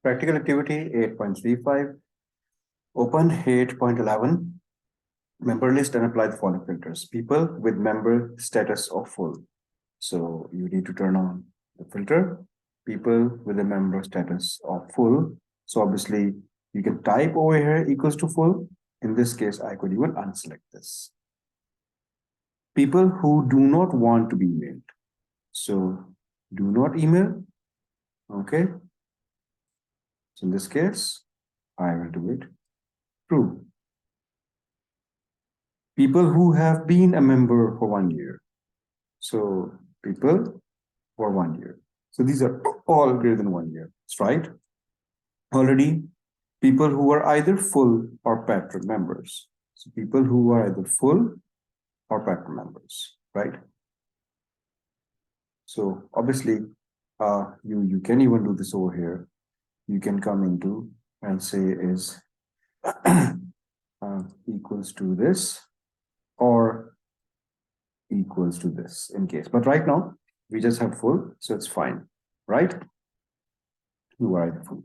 Practical activity 8.35. Open 8.11. Member list and apply the following filters. People with member status of full. So you need to turn on the filter. People with a member status of full. So obviously you can type over here equals to full. In this case, I could even unselect this. People who do not want to be emailed. So do not email. Okay. So in this case, I will do it true. People who have been a member for 1 year. So people for 1 year. So these are all greater than 1 year, right? Already, people who are either full or patron members. So people who are either full or patron members, right? So obviously, you can even do this over here. You can come into and say is equals to this or equals to this in case. But right now, we just have full, so it's fine, right? You are either full.